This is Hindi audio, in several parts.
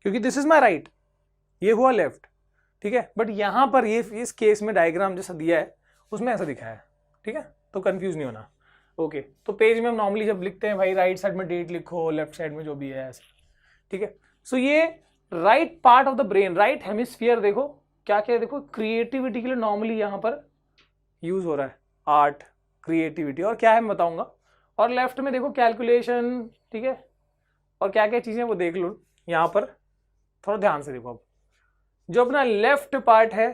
क्योंकि दिस इज माई राइट, ये हुआ लेफ्ट, ठीक है। बट यहां पर ये इस केस में डायग्राम जैसा दिया है उसमें ऐसा दिखा है, ठीक है, तो कंफ्यूज नहीं होना। ओके, तो पेज में हम नॉर्मली जब लिखते हैं भाई राइट साइड में डेट लिखो, लेफ्ट साइड में जो भी है ऐसा, ठीक है। सो ये right part of the brain, right hemisphere, देखो क्या क्या है, देखो क्रिएटिविटी के लिए नॉर्मली यहां पर यूज हो रहा है, आर्ट, क्रिएटिविटी, और क्या है मैं बताऊंगा। और लेफ्ट में देखो कैलकुलेशन, ठीक है, और क्या क्या चीजें वो देख लो यहां पर, थोड़ा ध्यान से देखो। अब जो अपना लेफ्ट पार्ट है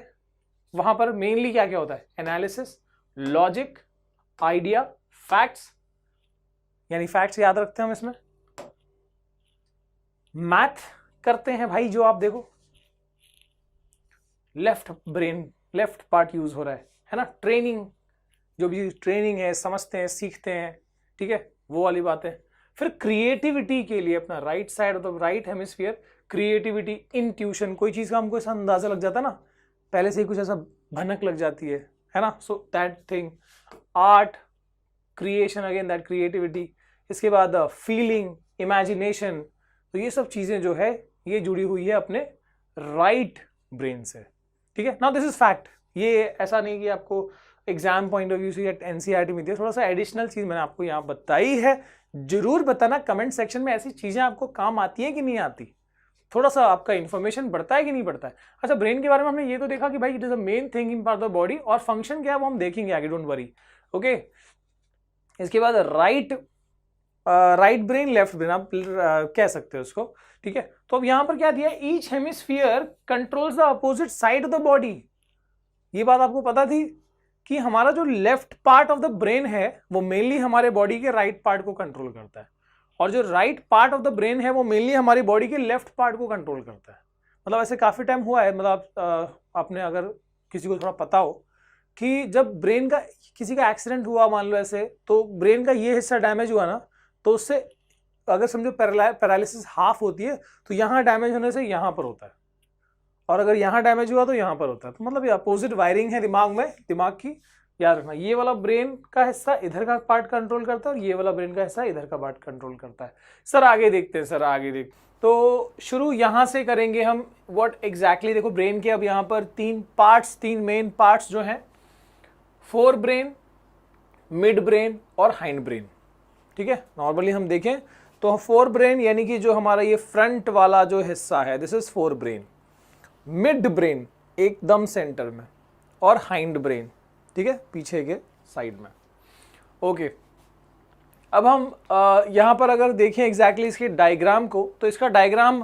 वहां पर मेनली क्या क्या होता है, एनालिसिस, लॉजिक, आइडिया, फैक्ट्स, यानी फैक्ट्स याद रखते हैं हम इसमें, मैथ करते हैं भाई, जो आप देखो left brain, left part use हो रहा है ना। ट्रेनिंग, जो भी ट्रेनिंग है, समझते हैं, सीखते हैं, ठीक है, वो वाली बातें। फिर क्रिएटिविटी के लिए अपना right side of the right hemisphere, creativity, intuition, कोई चीज का हमको ऐसा अंदाजा लग जाता है ना, पहले से ही कुछ ऐसा भनक लग जाती है ना, so that thing, art, creation, again that creativity. इसके बाद फीलिंग, इमेजिनेशन, तो ये सब चीजें जो है ये जुड़ी हुई है अपने राइट ब्रेन से, ठीक है। नाउ दिस इज फैक्ट, ये ऐसा नहीं कि आपको एग्जाम पॉइंट ऑफ व्यू से या एनसीईआरटी में दिया, थोड़ा सा एडिशनल चीज मैंने आपको यहाँ बताई है। जरूर बताना कमेंट सेक्शन में ऐसी चीजें आपको काम आती है कि नहीं आती, थोड़ा सा आपका इंफॉर्मेशन बढ़ता है कि नहीं बढ़ता है। अच्छा, ब्रेन के बारे में हमने ये तो देखा कि भाई it is a main thing in part of the body, और फंक्शन क्या है वो हम देखेंगे आगे, डोंट वरी। ओके, इसके बाद राइट ब्रेन, लेफ्ट ब्रेन, आप कह सकते हो उसको, ठीक है। तो अब यहां पर क्या दिया, each hemisphere controls the opposite side of the body. ये बात आपको पता थी कि हमारा जो left part of the brain है वो मेनली हमारे बॉडी के राइट पार्ट को कंट्रोल करता है, और जो right part of the brain है वो मेनली हमारी बॉडी के लेफ्ट पार्ट को कंट्रोल करता है। मतलब ऐसे काफी टाइम हुआ है, मतलब आपने अगर किसी को थोड़ा पता हो कि जब ब्रेन का किसी का एक्सीडेंट हुआ मान लो ऐसे, तो ब्रेन का ये हिस्सा डैमेज हुआ ना, तो उससे अगर समझो पैरालिसिस हाफ होती है, तो यहाँ डैमेज होने से यहाँ पर होता है, और अगर यहाँ डैमेज हुआ तो यहाँ पर होता है। तो मतलब ये अपोजिट वायरिंग है दिमाग में, दिमाग की, याद रखना। ये वाला ब्रेन का हिस्सा इधर का पार्ट कंट्रोल करता है, और ये वाला ब्रेन का हिस्सा इधर का पार्ट कंट्रोल करता है। सर आगे देखते हैं, सर आगे देखते, तो शुरू यहां से करेंगे हम। व्हाट एग्जैक्टली, देखो ब्रेन के अब यहाँ पर तीन मेन पार्ट्स जो हैं, फोर ब्रेन, मिड ब्रेन और हाइंड ब्रेन, ठीक है। नॉर्मली हम देखें तो फोर ब्रेन यानी कि जो हमारा ये फ्रंट वाला जो हिस्सा है, this is four brain, mid brain एकदम सेंटर में, और हाइंड ब्रेन, ठीक है, पीछे के साइड में। ओके, अब हम यहां पर अगर देखें एग्जैक्टली इसके डायग्राम को, तो इसका डायग्राम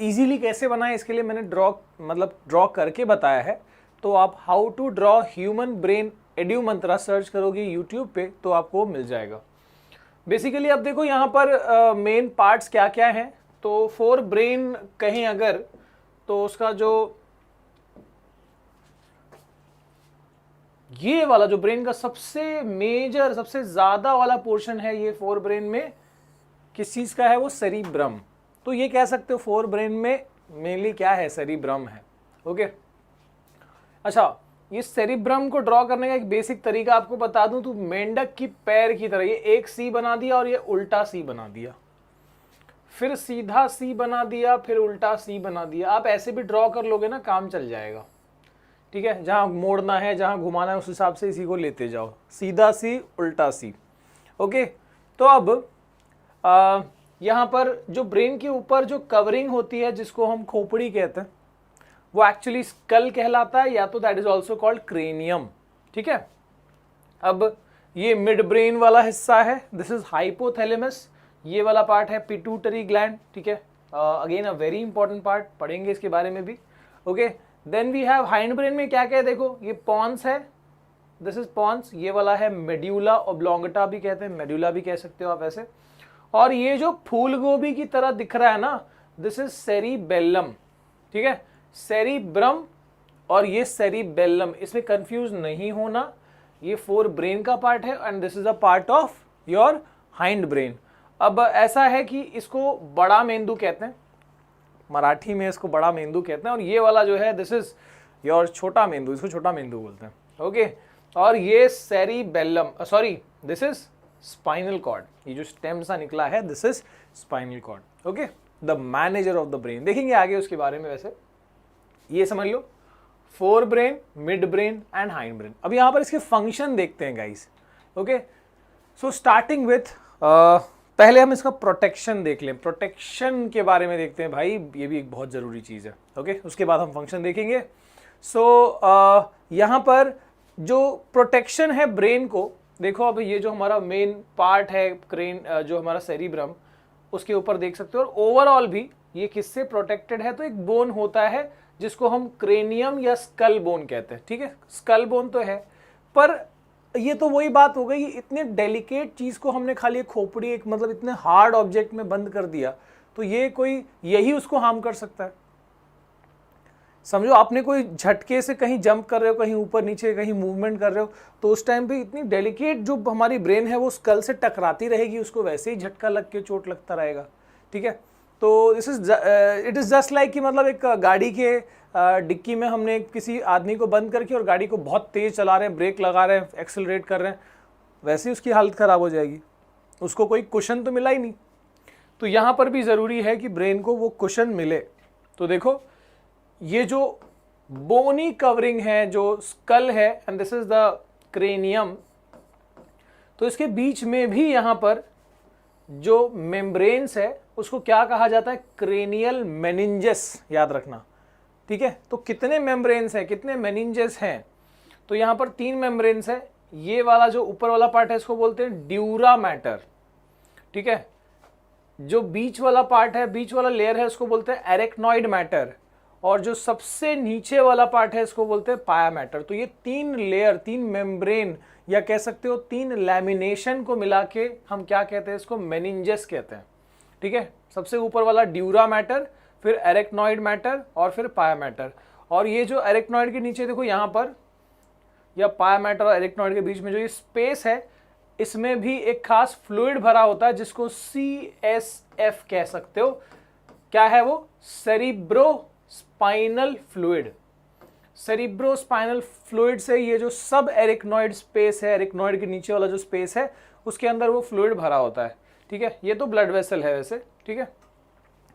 इजीली कैसे बनाए इसके लिए मैंने ड्रॉ करके बताया है। तो आप how to draw human brain Edu Mantra search करोगे यूट्यूब पे तो आपको मिल जाएगा। बेसिकली अब देखो यहाँ पर मेन पार्ट्स क्या क्या हैं। तो फोर ब्रेन कहीं अगर, तो उसका जो ये वाला जो ब्रेन का सबसे मेजर, सबसे ज्यादा वाला पोर्शन है ये फोर ब्रेन में किस चीज का है, वो सेरिब्रम। तो ये कह सकते हो फोर ब्रेन में मेनली क्या है, सेरिब्रम है। ओके, अच्छा, ये सेरिब्रम को ड्रॉ करने का एक बेसिक तरीका आपको बता दूं तो मेंढक की पैर की तरह, ये एक सी बना दिया और ये उल्टा सी बना दिया, फिर सीधा सी बना दिया, फिर उल्टा सी बना दिया। आप ऐसे भी ड्रॉ कर लोगे ना, काम चल जाएगा, ठीक है। जहां मोड़ना है, जहां घुमाना है, उस हिसाब से इसी को लेते जाओ, सीधा सी, उल्टा सी। ओके, तो अब यहां पर जो ब्रेन के ऊपर जो कवरिंग होती है जिसको हम खोपड़ी कहते हैं, वो एक्चुअली स्कल कहलाता है, या तो that is also called cranium, ठीक है। अब ये मिड ब्रेन वाला हिस्सा है, दिस इज हाइपोथैलेमस, ये वाला पार्ट है पिट्यूटरी ग्लैंड, ठीक है। Again a very important part, पढ़ेंगे इसके बारे में भी। Okay, then we have hind brain में क्या क्या है, देखो ये पॉन्स है, दिस इज पॉन्स, ये वाला है मेड्यूला ओब्लोंगेटा भी कहते हैं, मेड्यूला भी कह सकते हो आप ऐसे। और ये जो फूल गोभी की तरह दिख रहा है ना, दिस इज सेरिबेलम, ठीक है, सेरिब्रम और ये सेरिबेलम, इसमें कंफ्यूज नहीं होना। ये फोर ब्रेन का पार्ट है and this is a part of your hind brain. अब ऐसा है कि इसको बड़ा मेंदू कहते हैं, मराठी में इसको बड़ा मेंदू कहते हैं, और ये वाला जो है दिस इज योर छोटा मेंदू, इसको छोटा मेंदू बोलते हैं। ओके, और ये cerebellum, sorry this is spinal cord, ये जो स्टेम सा निकला है this is spinal cord. Okay, the manager of the brain. देखेंगे आगे उसके बारे में। वैसे ये समझ लो, fore brain, mid brain and hind brain. अब यहाँ पर इसके फंक्शन देखते हैं guys. Okay, so starting with पहले हम इसका प्रोटेक्शन देख लें। प्रोटेक्शन के बारे में देखते हैं भाई, ये भी एक बहुत ज़रूरी चीज़ है। ओके, उसके बाद हम फंक्शन देखेंगे। सो यहाँ पर जो प्रोटेक्शन है ब्रेन को, देखो अब ये जो हमारा मेन पार्ट है क्रेन, जो हमारा सेरिब्रम, उसके ऊपर देख सकते हो। और ओवरऑल भी ये किससे प्रोटेक्टेड है, तो एक बोन होता है जिसको हम क्रेनियम या स्कल बोन कहते हैं। ठीक है, स्कल बोन तो है, पर ये तो वही बात हो गई, इतने डेलिकेट चीज को हमने खाली एक खोपड़ी, एक मतलब इतने हार्ड ऑब्जेक्ट में बंद कर दिया, तो ये कोई यही उसको हार्म कर सकता है। समझो आपने कोई झटके से कहीं जंप कर रहे हो, कहीं ऊपर नीचे कहीं मूवमेंट कर रहे हो, तो उस टाइम पे इतनी डेलिकेट जो हमारी ब्रेन है वो स्कल से टकराती रहेगी, उसको वैसे ही झटका लग के चोट लगता रहेगा। ठीक है, तो this is it is just like कि मतलब एक गाड़ी के डिक्की में हमने किसी आदमी को बंद करके और गाड़ी को बहुत तेज चला रहे हैं, ब्रेक लगा रहे हैं, एक्सेलरेट कर रहे हैं, वैसे ही उसकी हालत खराब हो जाएगी, उसको कोई कुशन तो मिला ही नहीं। तो यहाँ पर भी ज़रूरी है कि ब्रेन को वो कुशन मिले। तो देखो ये जो बोनी कवरिंग है, जो स्कल है, and this is the cranium, तो इसके बीच में भी यहाँ पर जो मेम्ब्रेन्स है उसको क्या कहा जाता है, क्रेनियल मेनिंजस, याद रखना। ठीक है, तो कितने मेम्ब्रेन्स हैं, कितने मेनिंजस हैं, तो यहाँ पर 3 मेम्ब्रेन्स है। ये वाला जो ऊपर वाला पार्ट है इसको बोलते हैं ड्यूरा मैटर। ठीक है, जो बीच वाला पार्ट है, बीच वाला लेयर है, उसको बोलते हैं एरेक्नॉइड मैटर, और जो सबसे नीचे वाला पार्ट है इसको बोलते हैं पाया मैटर। तो ये 3 लेयर, 3 मेम्ब्रेन, या कह सकते हो 3 लैमिनेशन को मिला के हम क्या कहते हैं, इसको मेनिंजस कहते हैं। ठीक है, सबसे ऊपर वाला ड्यूरा मैटर, फिर एरेक्नॉइड मैटर और फिर पाया मैटर। और ये जो एरेक्नॉइड के नीचे देखो यहाँ पर, या पाया मैटर और एरेक्नॉइड के बीच में जो ये स्पेस है, इसमें भी एक खास फ्लूइड भरा होता है जिसको CSF कह सकते हो। क्या है वो, cerebro spinal fluid. Cerebrospinal fluid से ये जो सब एरिकनॉइड स्पेस है, एरिकनॉइड के नीचे वाला जो स्पेस है, उसके अंदर वो फ्लूइड भरा होता है। ठीक है, ये तो ब्लड वेसल है वैसे। ठीक है,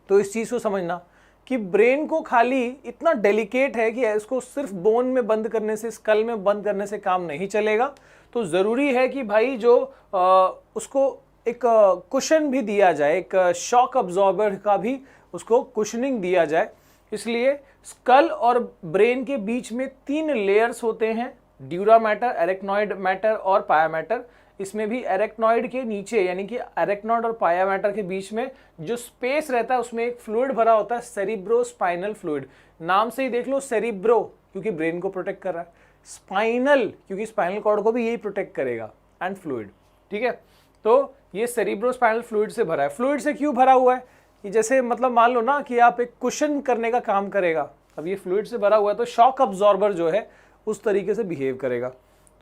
तो इस चीज को समझना कि ब्रेन को खाली इतना डेलिकेट है कि इसको सिर्फ बोन में बंद करने से, स्कल में बंद करने से काम नहीं चलेगा। तो जरूरी है कि भाई जो उसको एक कुशन भी दिया जाए, एक शॉक अब्जॉर्बर का भी उसको कुशनिंग दिया जाए। इसलिए स्कल और ब्रेन के बीच में 3 लेयर्स होते हैं, ड्यूरा मैटर, एरेक्नॉइड मैटर और पाया मैटर। इसमें भी एरेक्नॉइड के नीचे, यानी कि एरेक्नॉइड और पाया मैटर के बीच में जो स्पेस रहता है उसमें एक फ्लूइड भरा होता है, सेरिब्रोस्पाइनल फ्लूइड। नाम से ही देख लो, सेरिब्रो क्योंकि ब्रेन को प्रोटेक्ट कर रहा है, स्पाइनल क्योंकि स्पाइनल कॉर्ड को भी यही प्रोटेक्ट करेगा, एंड फ्लूइड। ठीक है, तो ये सेरिब्रोस्पाइनल फ्लूइड से भरा है। फ्लूइड से क्यों भरा हुआ है, कि जैसे मतलब मान लो ना कि आप एक कुशन करने का काम करेगा, अब ये फ्लूइड से भरा हुआ है तो शॉक अब्जॉर्बर जो है उस तरीके से बिहेव करेगा,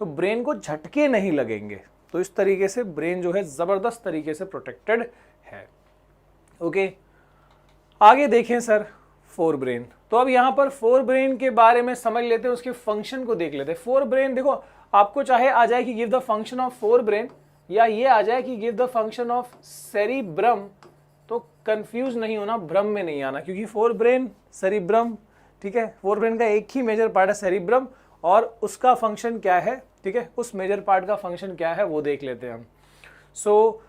तो ब्रेन को झटके नहीं लगेंगे। तो इस तरीके से ब्रेन जो है जबरदस्त तरीके से प्रोटेक्टेड है। ओके, आगे देखें सर, फोर ब्रेन। तो अब यहाँ पर फोर ब्रेन के बारे में समझ लेते हैं, उसके फंक्शन को देख लेते हैं। फोर ब्रेन देखो, आपको चाहे आ जाए कि give the function of fore brain, या ये आ जाए कि give the function of cerebrum, तो कंफ्यूज नहीं होना, भ्रम में नहीं आना, क्योंकि फोर ब्रेन, सेरिब्रम, ठीक है, फोर ब्रेन का एक ही मेजर पार्ट है सेरिब्रम, और उसका फंक्शन क्या है, ठीक है, उस मेजर पार्ट का फंक्शन क्या है वो देख लेते हैं हम। So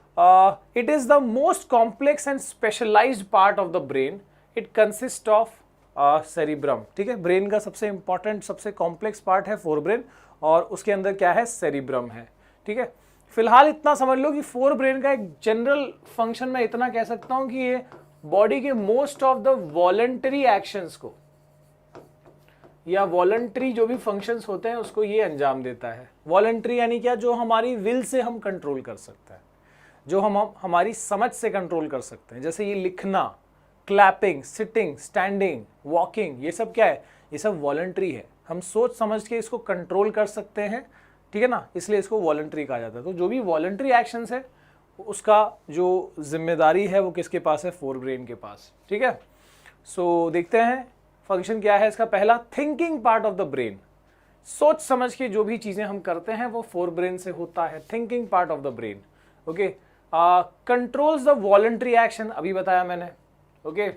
it is the most complex and specialised part of the brain. It consist of cerebrum. ठीक है, ब्रेन का सबसे इंपॉर्टेंट, सबसे कॉम्प्लेक्स पार्ट है फोर ब्रेन, और उसके अंदर क्या है, सेरिब्रम है। ठीक है, फिलहाल इतना समझ लो कि फोर ब्रेन का एक जनरल फंक्शन मैं इतना कह सकता हूं कि ये बॉडी के most of the voluntary actions को, या वॉलंटरी जो भी फंक्शंस होते हैं उसको ये अंजाम देता है। वॉलंटरी यानी क्या, जो हमारी विल से हम कंट्रोल कर सकते हैं, जो हम हमारी समझ से कंट्रोल कर सकते हैं। जैसे ये लिखना, क्लैपिंग, सिटिंग, स्टैंडिंग, वॉकिंग, ये सब क्या है, ये सब वॉलंटरी है। हम सोच समझ के इसको कंट्रोल कर सकते हैं, ठीक है ना, इसलिए इसको वॉलंटरी कहा जाता है। तो जो भी वॉलंटरी एक्शंस है उसका जो जिम्मेदारी है वो किसके पास है, फोर ब्रेन के पास। ठीक है, सो देखते हैं फंक्शन क्या है इसका। पहला, thinking part of the brain. सोच समझ के जो भी चीजें हम करते हैं वो फोर ब्रेन से होता है, thinking part of the brain. Okay, controls the voluntary action, अभी बताया मैंने। ओके।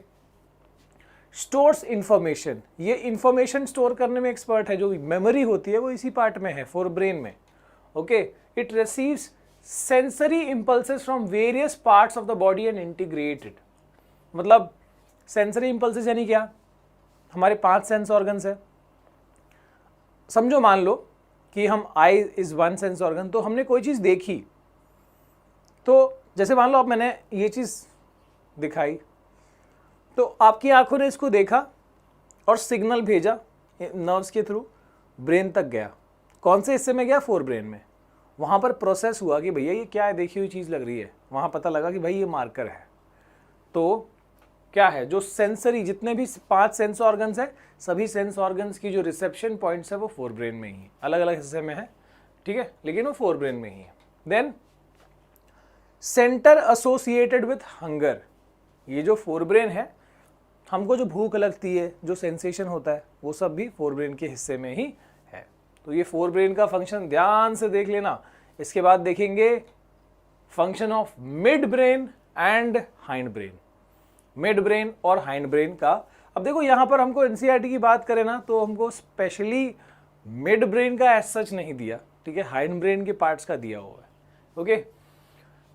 स्टोर्स इंफॉर्मेशन, ये इंफॉर्मेशन स्टोर करने में एक्सपर्ट है, जो मेमोरी होती है वो इसी पार्ट में है, फोर ब्रेन में। Okay. It receives sensory impulses from various parts of the body and integrated. मतलब सेंसरी इंपल्सेस यानी क्या, हमारे 5 सेंस ऑर्गन्स है। समझो मान लो कि हम आई इज 1 सेंस ऑर्गन, तो हमने कोई चीज देखी, तो जैसे मान लो अब मैंने ये चीज दिखाई, तो आपकी आंखों ने इसको देखा और सिग्नल भेजा नर्व्स के थ्रू, ब्रेन तक गया। कौन से हिस्से में गया, फोर ब्रेन में। वहां पर प्रोसेस हुआ कि भैया ये क्या है, देखी हुई चीज लग रही है। वहां पता लगा कि भाई ये मार्कर है। तो क्या है, जो सेंसरी जितने भी 5 सेंस ऑर्गन्स है, सभी सेंस ऑर्गन्स की जो रिसेप्शन पॉइंट्स है वो फोर ब्रेन में ही है, अलग अलग हिस्से में है, ठीक है, लेकिन वो फोर ब्रेन में ही है। Then centre associated with hunger, ये जो फोर ब्रेन है, हमको जो भूख लगती है, जो सेंसेशन होता है, वो सब भी फोर ब्रेन के हिस्से में ही है। तो ये फोर ब्रेन का फंक्शन ध्यान से देख लेना। इसके बाद देखेंगे function of mid brain and hind brain. Mid brain और हाइंड ब्रेन का, अब देखो यहां पर हमको एनसीईआरटी की बात करें ना, तो हमको स्पेशली मिड ब्रेन का एज सच नहीं दिया, ठीक है, हाइंड ब्रेन के पार्ट्स का दिया हुआ है। ओके।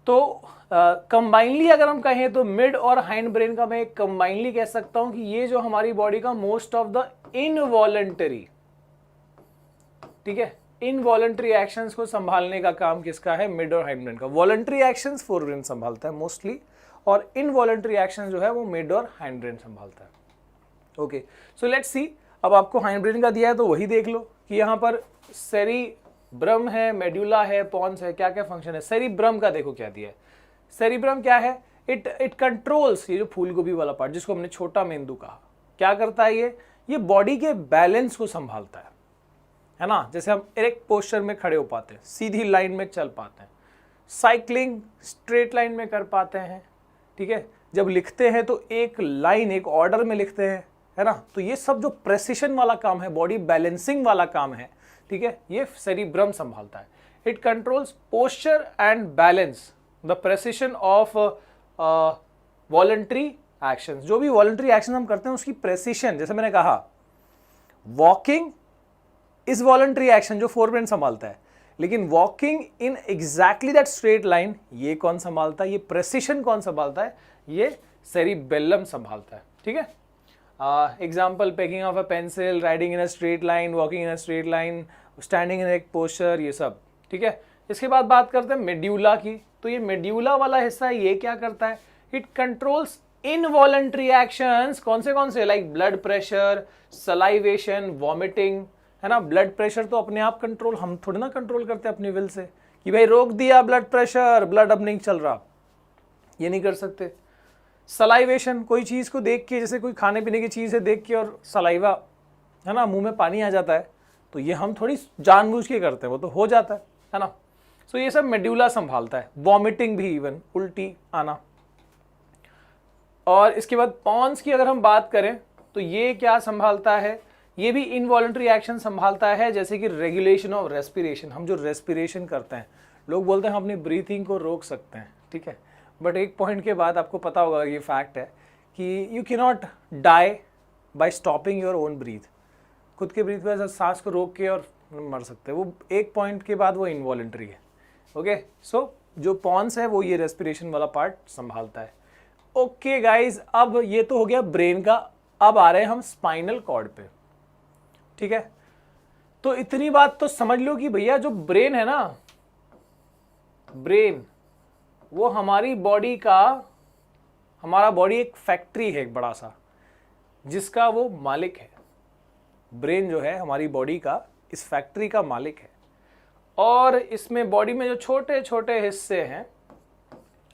तो कंबाइनली अगर हम कहें तो मिड और हाइंड ब्रेन का मैं कंबाइनली कह सकता हूं कि ये जो हमारी बॉडी का मोस्ट ऑफ द इनवॉलंटरी, ठीक है, इनवॉलंटरी एक्शंस को संभालने का काम किसका है, मिड और हाइंड ब्रेन का। वॉलंटरी एक्शंस फोर ब्रेन संभालता है मोस्टली, और इनवॉलंटरी एक्शंस जो है वो मिड और हाइंड ब्रेन संभालता है। Okay, so let's see. अब आपको हाइंड ब्रेन का दिया है तो वही देख लो कि यहाँ पर सेरिब्रम है, मेड्यूला है, पॉन्स है, क्या क्या फंक्शन है। सेरिब्रम का देखो क्या दिया है। सेरिब्रम क्या है, इट कंट्रोल्स, ये जो फूल गोभी वाला पार्ट जिसको हमने छोटा मेंदू कहा, क्या करता है ये बॉडी के बैलेंस को संभालता है ना। जैसे हम इरेक्ट पोस्चर में खड़े हो पाते हैं, सीधी लाइन में चल पाते हैं, साइकिलिंग स्ट्रेट लाइन में कर पाते हैं, ठीक है, जब लिखते हैं तो एक लाइन एक ऑर्डर में लिखते हैं, है ना। तो ये सब जो प्रेसिशन वाला काम है, बॉडी बैलेंसिंग वाला काम है, ठीक है, ये सेरिब्रम संभालता है। It controls posture and balance, the precision of voluntary actions. जो भी वॉलंटरी एक्शन हम करते हैं उसकी प्रेसिशन, जैसे मैंने कहा वॉकिंग इज वॉलंटरी एक्शन जो फोर ब्रेन संभालता है, लेकिन walking in exactly that straight line ये कौन संभालता है, ये प्रेसिशन कौन संभालता है, ये सेरिबेलम संभालता है, ठीक है। Example, packing of a pencil, riding in a straight line, walking in a straight line, standing in एक पोस्चर, ये सब, ठीक है। इसके बाद बात करते हैं मेड्यूला की। तो ये मेड्यूला वाला हिस्सा है, ये क्या करता है, इट कंट्रोल्स इनवॉलंटरी एक्शंस। कौन से, like blood pressure, salivation, vomiting, है ना। ब्लड प्रेशर तो अपने आप कंट्रोल, हम थोड़ी ना कंट्रोल करते अपनी विल से कि भाई रोक दिया ब्लड प्रेशर, ब्लड अब नहीं चल रहा, ये नहीं कर सकते। सलाइवेशन, कोई चीज को देख के, जैसे कोई खाने पीने की चीज है देख के और सलाइवा, है ना, मुंह में पानी आ जाता है, तो ये हम थोड़ी जानबूझ के करते हैं, वो तो हो जाता है ना। सो ये सब मेड्यूला संभालता है। वॉमिटिंग भी, इवन उल्टी आना। और इसके बाद पॉन्स की अगर हम बात करें तो ये क्या संभालता है, ये भी इनवॉलंटरी एक्शन संभालता है, जैसे कि रेगुलेशन ऑफ रेस्पिरेशन। हम जो रेस्पिरेशन करते हैं, लोग बोलते हैं हम अपनी ब्रीथिंग को रोक सकते हैं, ठीक है, बट एक पॉइंट के बाद आपको पता होगा, ये फैक्ट है कि you can not die by stopping your own breath. खुद के ब्रीथ पर सांस को रोक के और मर सकते हैं, वो एक पॉइंट के बाद वो इनवॉलंटरी है। ओके, सो जो पॉन्स है वो ये रेस्पिरेशन वाला पार्ट संभालता है। ओके गाइज, अब ये तो हो गया ब्रेन का। अब आ रहे हैं हम स्पाइनल कॉर्ड पे, ठीक है। तो इतनी बात तो समझ लो कि भैया जो ब्रेन है ना, ब्रेन वो हमारी बॉडी का, हमारा बॉडी एक फैक्ट्री है, एक बड़ा सा, जिसका वो मालिक है। ब्रेन जो है हमारी बॉडी का, इस फैक्ट्री का मालिक है। और इसमें बॉडी में जो छोटे छोटे हिस्से हैं,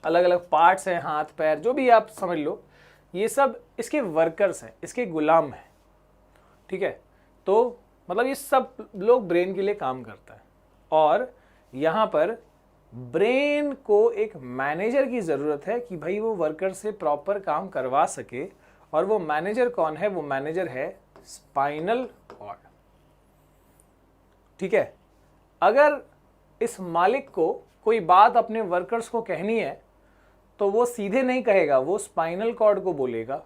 अलग अलग पार्ट्स हैं, हाथ पैर, जो भी आप समझ लो, ये सब इसके वर्कर्स हैं, इसके गुलाम हैं, ठीक है। तो मतलब ये सब लोग ब्रेन के लिए काम करता है। और यहाँ पर ब्रेन को एक मैनेजर की ज़रूरत है कि भाई वो वर्कर से प्रॉपर काम करवा सके। और वो मैनेजर कौन है, वो मैनेजर है स्पाइनल कॉर्ड, ठीक है। अगर इस मालिक को कोई बात अपने वर्कर्स को कहनी है तो वो सीधे नहीं कहेगा, वो स्पाइनल कॉर्ड को बोलेगा,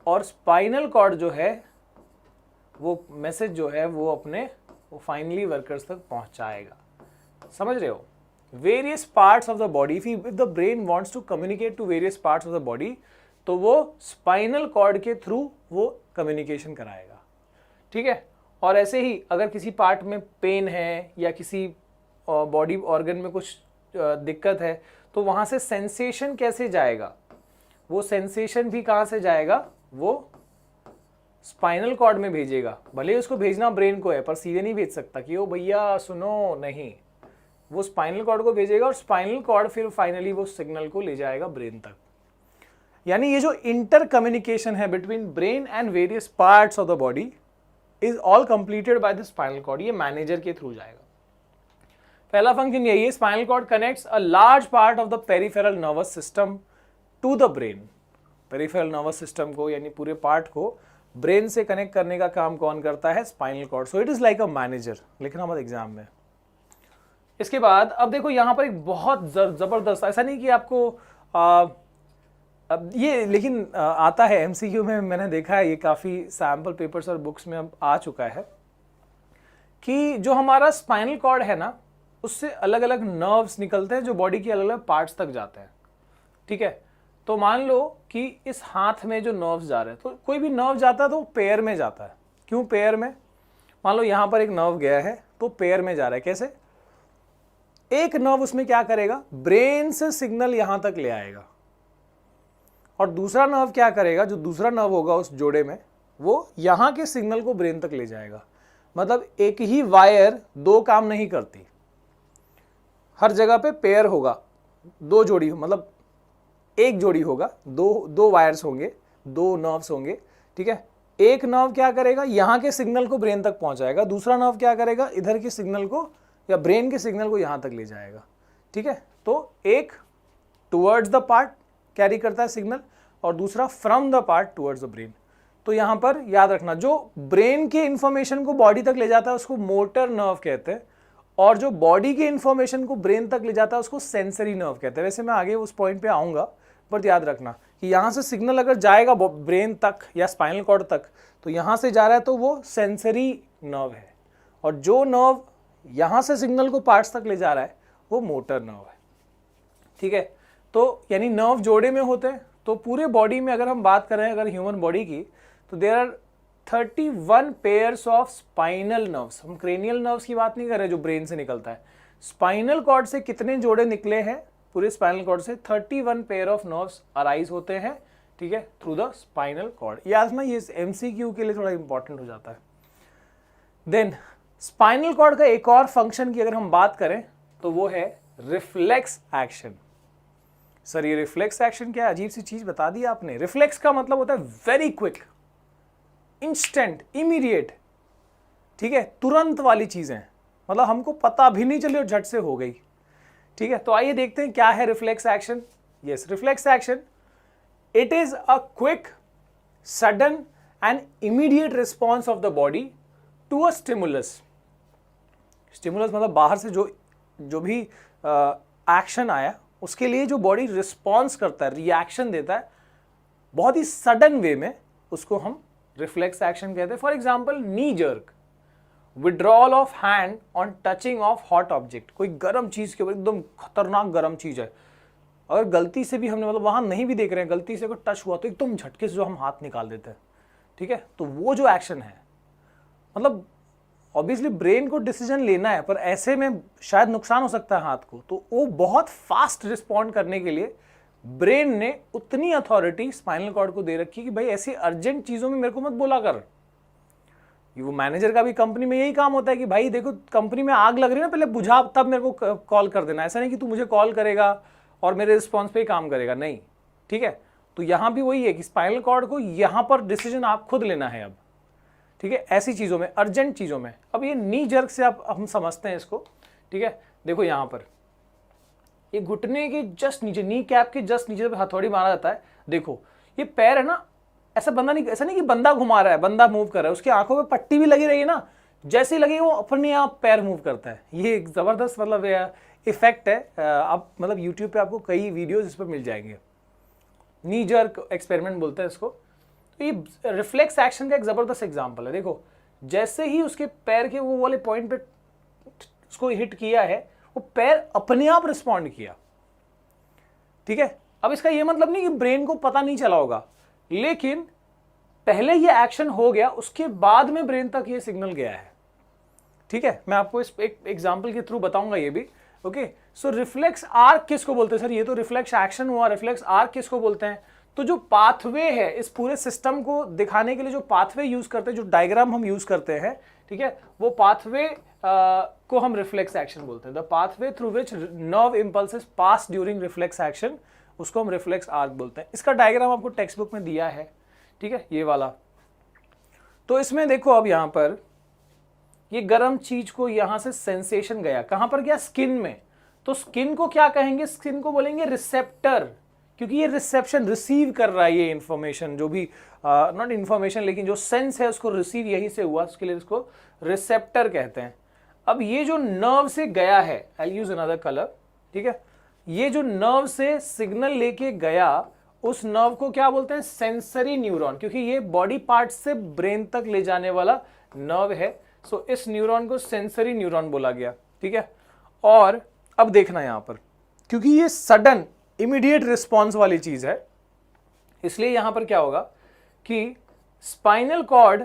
और स्पाइनल कॉर्ड जो है वो मैसेज जो है वो अपने वो फाइनली वर्कर्स तक पहुंचाएगा। समझ रहे हो? Various parts of the body, if the brain wants to communicate to various parts of the body, तो वो स्पाइनल कॉर्ड के थ्रू वो कम्युनिकेशन कराएगा। ठीक है? और ऐसे ही अगर किसी पार्ट में पेन है या किसी बॉडी ऑर्गन में कुछ दिक्कत है, तो वहां से सेंसेशन कैसे जाएगा? वो सेंसेशन भी कहां से जाएगा? वो स्पाइनल कॉर्ड में भेजेगा। भले ही उसको भेजना ब्रेन को है, पर सीधे नहीं भेज सकता कि ओ भैया सुनो, नहीं, वो स्पाइनल कॉर्ड को भेजेगा और स्पाइनल कॉर्ड फिर फाइनली वो सिग्नल को ले जाएगा ब्रेन तक। यानी ये जो इंटर कम्युनिकेशन है between brain and various parts of the body is all completed by the spinal cord. ये मैनेजर के थ्रू जाएगा। पहला फंक्शन यही है, spinal cord connects a large part of the peripheral nervous system to the brain. Peripheral nervous system को यानी पूरे पार्ट को ब्रेन से कनेक्ट करने का काम कौन करता है? Spinal cord. So it is like a manager. लिखना मत एग्जाम में। इसके बाद अब देखो यहां पर एक बहुत जबरदस्त, ऐसा नहीं कि आपको अब ये लेकिन आता है एमसीक्यू में, मैंने देखा है ये काफी सैंपल पेपर्स और बुक्स में अब आ चुका है कि जो हमारा स्पाइनल कॉर्ड है ना, उससे अलग अलग नर्व्स निकलते हैं जो बॉडी के अलग अलग पार्ट्स तक जाते हैं। ठीक है? तो मान लो कि इस हाथ में जो नर्व्स जा रहे हैं, तो कोई भी नर्व जाता है तो पैर में जाता है। क्यों पैर में? मान लो यहां पर एक नर्व गया है तो पैर में जा रहा है। कैसे? एक नर्व उसमें क्या करेगा? ब्रेन से सिग्नल यहां तक ले आएगा, और दूसरा नर्व क्या करेगा? जो दूसरा नर्व होगा उस जोड़े में, वो यहां के सिग्नल को ब्रेन तक ले जाएगा। मतलब एक ही वायर दो काम नहीं करती, हर जगह पे पेयर होगा, दो जोड़ी, मतलब एक जोड़ी होगा, दो वायर्स होंगे, दो नर्व्स होंगे। ठीक है? एक नर्व क्या करेगा? यहां के सिग्नल को ब्रेन तक पहुंचाएगा, दूसरा नर्व क्या करेगा? इधर के सिग्नल को या ब्रेन के सिग्नल को यहां तक ले जाएगा। ठीक है? तो एक टुवर्ड्स द पार्ट कैरी करता है सिग्नल, और दूसरा from the part towards the brain. तो यहां पर याद रखना, जो ब्रेन के इंफॉर्मेशन को बॉडी तक ले जाता है उसको मोटर नर्व कहते हैं, और जो बॉडी के इंफॉर्मेशन को ब्रेन तक ले जाता है उसको सेंसरी नर्व कहते हैं। वैसे मैं आगे उस पॉइंट पे आऊंगा, पर याद रखना कि यहां से सिग्नल अगर जाएगा ब्रेन तक या स्पाइनल कॉर्ड तक, तो यहां से जा रहा है तो वो सेंसरी नर्व है, और जो नर्व यहां से सिग्नल को पार्ट्स तक ले जा रहा है वो मोटर नर्व है। ठीक है? तो यानी नर्व जोड़े में होते हैं। तो पूरे बॉडी में अगर हम बात करें अगर ह्यूमन बॉडी की, तो there are 31 pairs of spinal nerves. हम क्रेनियल नर्व्स की बात नहीं कर रहे जो ब्रेन से निकलता है। स्पाइनल कॉर्ड से कितने जोड़े निकले हैं? पूरे स्पाइनल कॉर्ड से 31 पेयर ऑफ नर्व्स अराइज होते हैं। ठीक है? Through the spinal cord. याद रखना, ये एमसीक्यू के लिए थोड़ा इंपॉर्टेंट हो जाता है। देन स्पाइनल कॉर्ड का एक और फंक्शन की अगर हम बात करें तो वो है रिफ्लेक्स एक्शन। सर ये रिफ्लेक्स एक्शन क्या है? अजीब सी चीज बता दी आपने। रिफ्लेक्स का मतलब होता है वेरी क्विक, इंस्टेंट, इमीडिएट। ठीक है? तुरंत वाली चीजें, मतलब हमको पता भी नहीं चली और झट से हो गई। ठीक है? तो आइए देखते हैं क्या है reflex action. Yes, reflex action, it is a quick, sudden and immediate response of the body to a stimulus. Stimulus मतलब बाहर से जो भी एक्शन आया उसके लिए जो बॉडी रिस्पॉन्स करता है, रिएक्शन देता है बहुत ही सडन वे में, उसको हम रिफ्लेक्स एक्शन कहते हैं। For example knee jerk, withdrawal of hand on touching of hot object. कोई गर्म चीज के ऊपर, एकदम खतरनाक गर्म चीज है, अगर गलती से भी हमने, मतलब वहां नहीं भी देख रहे हैं, गलती से अगर टच हुआ तो एकदम झटके से जो हम हाथ निकाल देते हैं। ठीक है? तो वो जो एक्शन है, मतलब ऑब्वियसली ब्रेन को डिसीजन लेना है, पर ऐसे में शायद नुकसान हो सकता है हाथ को, तो वो बहुत फास्ट रिस्पॉन्ड करने के लिए ब्रेन ने उतनी अथॉरिटी स्पाइनल कॉर्ड को दे रखी कि भाई ऐसी अर्जेंट चीजों में मेरे को मत बोला कर। वो मैनेजर का भी कंपनी में यही काम होता है कि भाई देखो कंपनी में आग लग रही है ना, पहले बुझा तब मेरे को कॉल कर देना। ऐसा नहीं कि तू मुझे कॉल करेगा और मेरे रिस्पॉन्स पे ही काम करेगा, नहीं। ठीक है? तो यहां भी वही है कि स्पाइनल कॉर्ड को यहां पर डिसीजन आप खुद लेना है अब। ठीक है? ऐसी चीजों में, अर्जेंट चीजों में। अब ये नी जर्क से आप हम समझते हैं इसको। ठीक है? देखो यहां पर ये घुटने के जस्ट नीचे, नी कैप के जस्ट नीचे पे हथौड़ी मारा जाता है। देखो ये पैर है ना, ऐसा नहीं कि बंदा घुमा रहा है, बंदा मूव कर रहा है, उसकी आंखों पे पट्टी भी लगी रही है ना, जैसे ही लगी वो अपने आप पैर मूव करता है। ये एक जबरदस्त मतलब इफेक्ट है, आप मतलब यूट्यूब पे आपको कई वीडियोस इस पर मिल जाएंगे, नी जर्क एक्सपेरिमेंट बोलते हैं इसको। तो ये रिफ्लेक्स एक्शन का एक जबरदस्त एग्जांपल है। देखो जैसे ही उसके पैर के वो वाले पॉइंट पे उसको हिट किया है, वो पैर अपने आप रिस्पॉन्ड किया, ठीक है। अब इसका ये मतलब नहीं कि ब्रेन को पता नहीं चला होगा, लेकिन पहले ये एक्शन हो गया, उसके बाद में ब्रेन तक ये सिग्नल गया है, ठीक है। मैं आपको इस एक एग्जांपल के थ्रू बताऊंगा ये भी, ओके। सो रिफ्लेक्स आर्क किसको बोलते हैं सर? ये तो रिफ्लेक्स एक्शन हुआ, रिफ्लेक्स आर्क किसको बोलते हैं? तो जो पाथवे है इस पूरे सिस्टम को दिखाने के लिए, जो पाथवे यूज करते हैं, जो डायग्राम हम यूज करते हैं, ठीक है, वो पाथवे को हम रिफ्लेक्स एक्शन बोलते हैं। The pathway through which nerve impulses pass during reflex action, उसको हम रिफ्लेक्स आर्क बोलते हैं। इसका डायग्राम आपको टेक्स्ट बुक में दिया है, ठीक है, ये वाला। तो इसमें देखो अब यहां पर ये गर्म चीज को यहां से सेंसेशन गया, कहां पर गया? स्किन में। तो स्किन को क्या कहेंगे? स्किन को बोलेंगे रिसेप्टर, क्योंकि ये रिसेप्शन, रिसीव कर रहा है ये इंफॉर्मेशन, जो भी नॉट इंफॉर्मेशन लेकिन जो सेंस है उसको रिसीव यहीं से हुआ, उसके लिए इसको रिसेप्टर कहते हैं। अब ये जो नर्व से गया है, आई यूज अनदर कलर, ठीक है, ये जो नर्व से सिग्नल लेके गया, उस नर्व को क्या बोलते हैं? सेंसरी न्यूरॉन, क्योंकि ये बॉडी पार्ट से ब्रेन तक ले जाने वाला नर्व है। सो इस न्यूरॉन को सेंसरी न्यूरॉन बोला गया, ठीक है। और अब देखना यहां पर, क्योंकि ये सडन इमीडिएट रिस्पॉन्स वाली चीज है, इसलिए यहां पर क्या होगा कि स्पाइनल कॉर्ड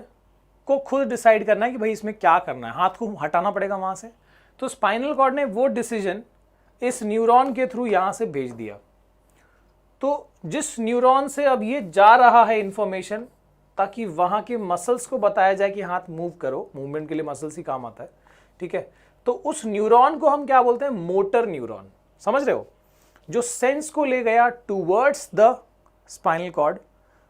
को खुद डिसाइड करना है कि भाई इसमें क्या करना है, हाथ को हटाना पड़ेगा वहां से। तो स्पाइनल कॉर्ड ने वो डिसीजन इस न्यूरॉन के थ्रू यहां से भेज दिया। तो जिस न्यूरॉन से अब ये जा रहा है इंफॉर्मेशन, ताकि वहां के मसल्स को बताया जाए कि हाथ मूव करो, मूवमेंट के लिए मसल्स ही काम आता है, ठीक है। तो उस न्यूरॉन को हम क्या बोलते हैं? मोटर न्यूरॉन, समझ रहे हो? जो सेंस को ले गया टूवर्ड्स द स्पाइनल कॉर्ड,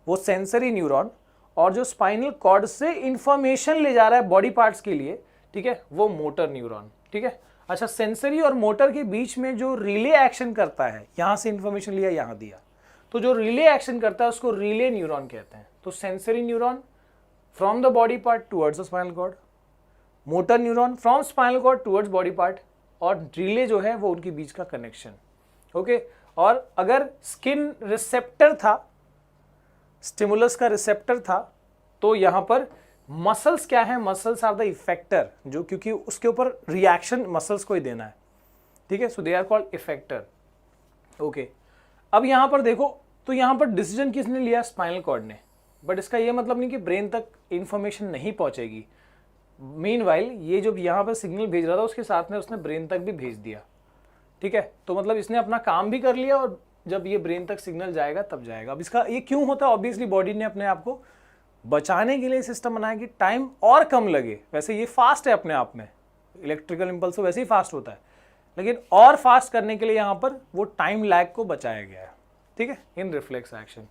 वो सेंसरी न्यूरॉन, और जो स्पाइनल कॉर्ड से इंफॉर्मेशन ले जा रहा है बॉडी पार्ट्स के लिए, ठीक है, वो मोटर न्यूरॉन, ठीक है। अच्छा, सेंसरी और मोटर के बीच में जो रिले एक्शन करता है, यहां से इंफॉर्मेशन लिया, यहां दिया, तो जो रिले एक्शन करता है उसको रिले न्यूरॉन कहते हैं। तो sensory neuron from the body part towards the spinal cord, motor neuron from spinal cord towards body part, और रिले जो है वो उनके बीच का कनेक्शन, ओके। और अगर स्किन रिसेप्टर था, स्टिमुलस का रिसेप्टर था, तो यहां पर मसल्स क्या है? मसल्स आर द इफेक्टर, जो क्योंकि उसके ऊपर रिएक्शन मसल्स को ही देना है, ठीक है। So they are called effector, okay. अब यहां पर देखो, तो यहां पर डिसीजन किसने लिया? स्पाइनल कॉर्ड ने। बट इसका यह मतलब नहीं कि ब्रेन तक इंफॉर्मेशन नहीं पहुंचेगी। मीनवाइल ये जो यहां पर सिग्नल भेज रहा था, उसके साथ में उसने ब्रेन तक भी भेज दिया, ठीक है। तो मतलब इसने अपना काम भी कर लिया, और जब ये ब्रेन तक सिग्नल जाएगा तब जाएगा। अब इसका ये क्यों होता है? ऑब्वियसली बॉडी ने अपने आप को बचाने के लिए सिस्टम बनाया कि टाइम और कम लगे। वैसे ये फास्ट है अपने आप में, इलेक्ट्रिकल इंपल्स वैसे ही फास्ट होता है, लेकिन और फास्ट करने के लिए यहां पर वो टाइम लैग को बचाया गया है, ठीक है, इन रिफ्लेक्स एक्शन।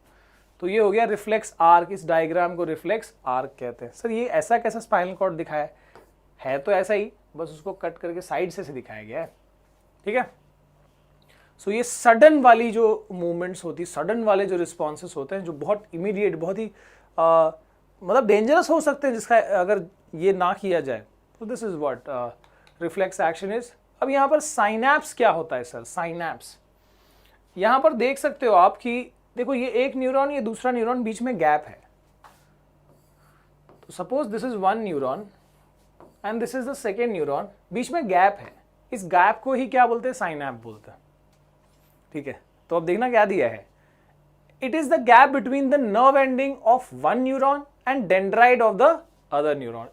तो ये हो गया रिफ्लेक्स आर्क। इस डायग्राम को रिफ्लेक्स आर्क कहते हैं। सर ये ऐसा कैसा स्पाइनल कॉर्ड दिखाया है तो ऐसा ही, बस उसको कट करके साइड से दिखाया गया है, ठीक है। सो ये सडन वाली जो मूवमेंट्स होती, सडन वाले जो रिस्पॉन्सेस होते हैं, जो बहुत इमीडिएट, बहुत ही मतलब डेंजरस हो सकते हैं, जिसका अगर ये ना किया जाए, तो this is what reflex action is. अब यहाँ पर साइनैप्स क्या होता है सर? साइनैप्स यहाँ पर देख सकते हो आप कि देखो ये एक न्यूरॉन, ये दूसरा न्यूरॉन, बीच में गैप है। तो suppose this is one neuron and this is the second neuron, बीच में गैप है। इस गैप को ही क्या बोलते हैं? साइनैप बोलते हैं, ठीक है। तो अब देखना क्या दिया है, it is the gap between the nerve ending of one neuron and dendrite of the other neuron.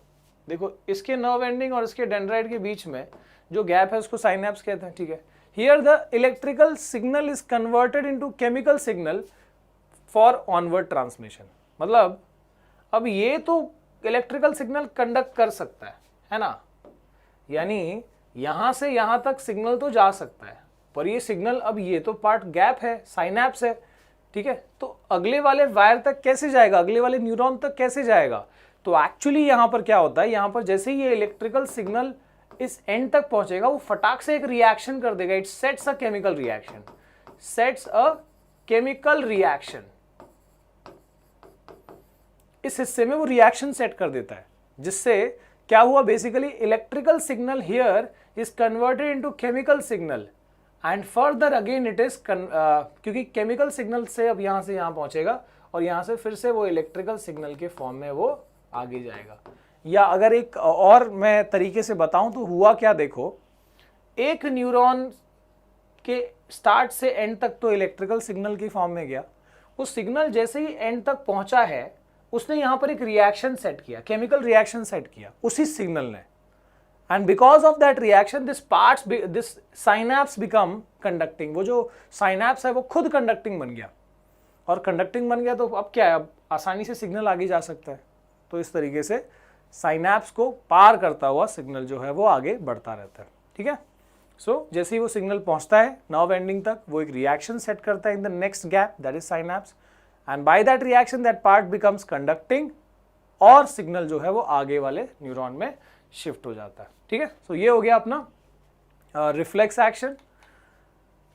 देखो इसके नर्व एंडिंग और इसके डेंड्राइट के बीच में जो गैप है उसको साइनैप्स कहते हैं, ठीक है। Here the electrical signal is converted into chemical signal for onward transmission. मतलब अब ये तो इलेक्ट्रिकल सिग्नल कंडक्ट कर सकता है ना, यानी यहां से यहां तक सिग्नल तो जा सकता है, पर ये सिग्नल, अब ये तो पार्ट गैप है, साइनैप्स है, ठीक है। तो अगले वाले वायर तक कैसे जाएगा, अगले वाले न्यूरॉन तक कैसे जाएगा? तो एक्चुअली यहां पर क्या होता है, यहां पर जैसे ही ये इलेक्ट्रिकल सिग्नल इस एंड तक पहुंचेगा, वो फटाक से एक रिएक्शन कर देगा। It sets a chemical reaction, sets a chemical reaction. इस हिस्से में वो रिएक्शन सेट कर देता है, जिससे क्या हुआ basically, electrical signal here is converted into chemical signal and further again it is क्योंकि केमिकल सिग्नल से अब यहां से यहां पहुंचेगा और यहां से फिर से वो इलेक्ट्रिकल सिग्नल के फॉर्म में वो आगे जाएगा। या अगर एक और मैं तरीके से बताऊं तो हुआ क्या, देखो एक न्यूरॉन के स्टार्ट से एंड तक तो इलेक्ट्रिकल सिग्नल की फॉर्म में गया, उस सिग्नल जैसे ही एंड तक पहुंचा है उसने यहां पर एक रिएक्शन सेट किया, केमिकल रिएक्शन सेट किया उसी सिग्नल ने, and because of that reaction this synapse become conducting. वो जो साइनैप्स है वो खुद कंडक्टिंग बन गया, और कंडक्टिंग बन गया तो अब क्या है, अब आसानी से सिग्नल आगे जा सकता है। तो इस तरीके से साइनैप्स को पार करता हुआ सिग्नल जो है वो आगे बढ़ता रहता है। ठीक है, सो जैसे ही वो सिग्नल पहुंचता है नर्व एंडिंग तक, वो एक रिएक्शन सेट करता है in the next gap, that is synapse, and by that reaction that part becomes conducting, और सिग्नल जो है वो आगे वाले न्यूरॉन में शिफ्ट हो जाता है। ठीक है, सो ये हो गया अपना reflex action.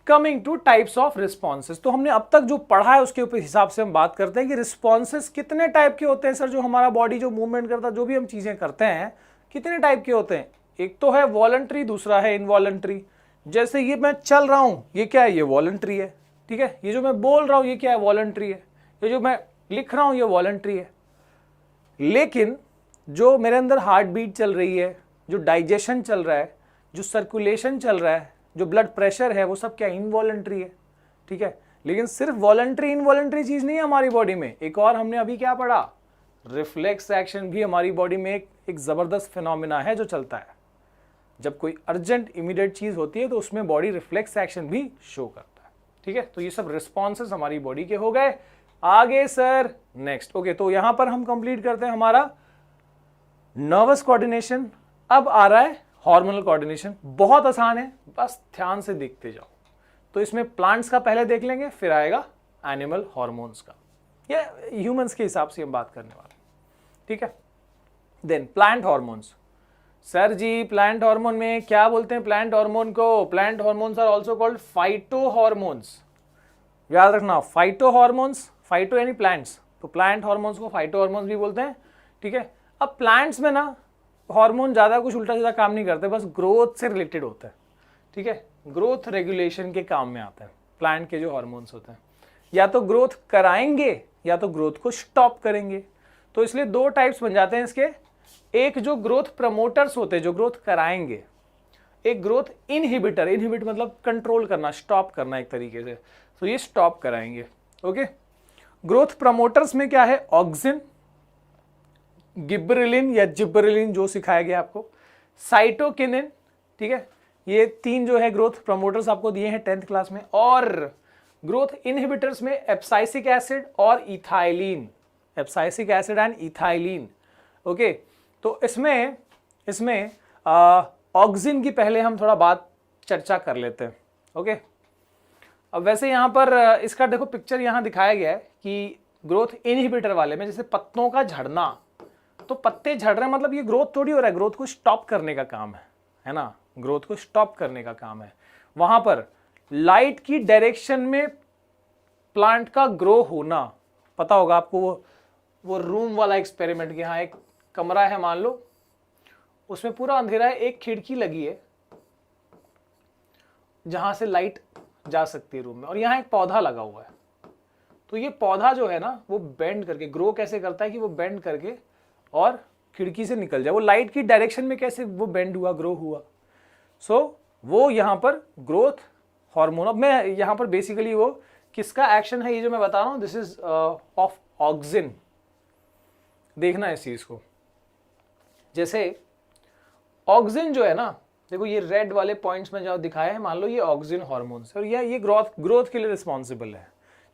Coming two types of responses, तो हमने अब तक जो पढ़ा है उसके ऊपर हिसाब से हम बात करते हैं कि रिस्पॉन्सेज कितने टाइप के होते हैं सर, जो हमारा बॉडी जो मूवमेंट करता है, जो भी हम चीजें करते हैं कितने टाइप के होते हैं। एक तो है वॉलंटरी, दूसरा है इनवॉलंटरी। जैसे ये मैं चल रहा हूं, ये क्या है, ये वॉलंटरी है। ठीक है, ये जो मैं बोल रहा हूं ये क्या है, वॉलंटरी है। ये जो मैं लिख रहा हूं ये वॉलंटरी है। लेकिन जो मेरे अंदर हार्ट बीट चल रही है, जो डाइजेशन चल रहा है, जो सर्कुलेशन चल रहा है, जो ब्लड प्रेशर है, वो सब क्या इनवॉलंटरी है। ठीक है, लेकिन सिर्फ वॉलंटरी इनवॉलंटरी चीज नहीं है हमारी बॉडी में, एक और हमने अभी क्या पढ़ा, रिफ्लेक्स एक्शन भी हमारी बॉडी में एक जबरदस्त फिनोमिना है जो चलता है। जब कोई अर्जेंट इमीडिएट चीज होती है तो उसमें बॉडी रिफ्लेक्स एक्शन भी शो करता है। ठीक है, तो ये सब रिस्पॉन्सेस हमारी बॉडी के हो गए। आगे सर नेक्स्ट, ओके, तो यहां पर हम कंप्लीट करते हैं हमारा नर्वस कोऑर्डिनेशन। अब आ रहा है हार्मोनल कोऑर्डिनेशन, बहुत आसान है, बस ध्यान से देखते जाओ। तो इसमें प्लांट्स का पहले देख लेंगे, फिर आएगा एनिमल हार्मोन्स का, या ह्यूमंस के हिसाब से हम बात करने वाले। ठीक है, then plant hormones. Sir ji plant hormone में क्या बोलते हैं प्लांट हार्मोन को, plant hormones are also called phyto hormones. याद रखना, फाइटो हार्मोन्स, फाइटो यानी प्लांट्स, तो प्लांट हार्मोन्स को फाइटो हार्मोन्स भी बोलते हैं। ठीक है, अब प्लांट्स में ना हार्मोन ज्यादा कुछ उल्टा सीधा काम नहीं करते, बस ग्रोथ से रिलेटेड होता है। ठीक है, ग्रोथ रेगुलेशन के काम में आता है प्लांट के जो हार्मोन्स होते हैं, या तो ग्रोथ कराएंगे या तो ग्रोथ को स्टॉप करेंगे। तो इसलिए दो टाइप्स बन जाते हैं इसके, एक जो ग्रोथ प्रमोटर्स होते हैं जो ग्रोथ कराएंगे, एक ग्रोथ इनहिबिटर, इनहिबिट मतलब कंट्रोल करना, स्टॉप करना एक तरीके से, तो ये स्टॉप कराएंगे। ओके, ग्रोथ प्रमोटर्स में क्या है, ऑक्सिन, गिबरेलिन या जिबरेलिन जो सिखाया गया आपको, साइटोकिनिन। ठीक है, ये तीन जो है ग्रोथ प्रमोटर्स आपको दिए हैं 10th क्लास में। और ग्रोथ इनहिबिटर्स में एप्साइसिक एसिड और ethylene, एप्साइसिक acid and ethylene. Okay, तो इसमें ऑक्सिन की पहले हम थोड़ा बात चर्चा कर लेते हैं। ओके, अब वैसे यहां पर इसका देखो पिक्चर यहां दिखाया गया है कि ग्रोथ इनहिबिटर वाले में जैसे पत्तों का झड़ना, तो पत्ते झड़ रहे हैं मतलब ये ग्रोथ थोड़ी हो रहा है, ग्रोथ को स्टॉप करने का काम है ना, ग्रोथ को स्टॉप करने का काम है। वहां पर लाइट की डायरेक्शन में प्लांट का ग्रो होना, पता होगा आपको वो रूम वाला एक्सपेरिमेंट, यहाँ एक कमरा है मान लो, उसमें पूरा अंधेरा है, एक खिड़की लगी है जहां से लाइट जा सकती है रूम में, और यहाँ एक पौधा लगा हुआ है। तो ये पौधा जो है ना वो बेंड करके ग्रो कैसे करता है कि वो बेंड करके और खिड़की से निकल जाए, वो लाइट की डायरेक्शन में कैसे वो बेंड हुआ, ग्रो हुआ। सो वो यहाँ पर ग्रोथ हार्मोन। अब मैं यहाँ पर बेसिकली वो किसका एक्शन है ये जो मैं बता रहा हूँ, दिस इज ऑफ ऑक्सिन। देखना इस चीज को, जैसे ऑक्सिन जो है ना, देखो ये रेड वाले पॉइंट्स में जो दिखाया है, मान लो ये ऑक्सिन हार्मोन्स, और ये ग्रोथ के लिए रिस्पॉन्सिबल है।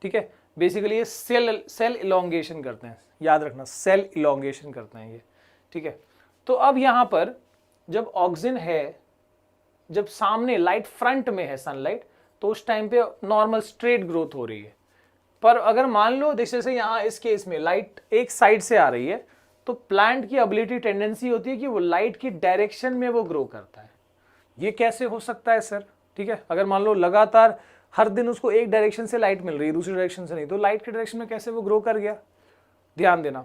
ठीक है, बेसिकली ये सेल इलोंगेशन करते हैं, याद रखना सेल इलोंगेशन करते हैं ये। ठीक है, तो अब यहां पर जब ऑक्सिन है, जब सामने लाइट फ्रंट में है सनलाइट, तो उस टाइम पे नॉर्मल स्ट्रेट ग्रोथ हो रही है। पर अगर मान लो जैसे यहाँ इस केस में लाइट एक साइड से आ रही है, तो प्लांट की एबिलिटी टेंडेंसी होती है कि वो लाइट की डायरेक्शन में वो ग्रो करता है। ये कैसे हो सकता है सर? ठीक है, अगर मान लो लगातार हर दिन उसको एक डायरेक्शन से लाइट मिल रही है, दूसरी डायरेक्शन से नहीं, तो लाइट के डायरेक्शन में कैसे वो ग्रो कर गया? ध्यान देना,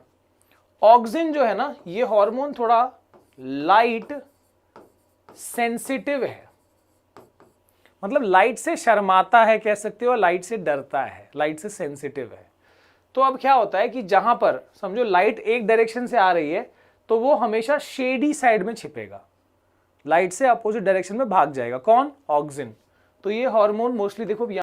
ऑक्सिन जो है ना, ये हार्मोन थोड़ा लाइट सेंसिटिव है, मतलब लाइट से शर्माता है कह सकते हो, लाइट से डरता है, लाइट से सेंसिटिव है। तो अब क्या होता है कि जहां पर समझो लाइट एक डायरेक्शन से आ रही है तो वो हमेशा शेडी साइड में छिपेगा, लाइट से अपोजिट डायरेक्शन में भाग जाएगा। कौन? ऑक्सिन। तो ये हार्मोन मोस्टली देखो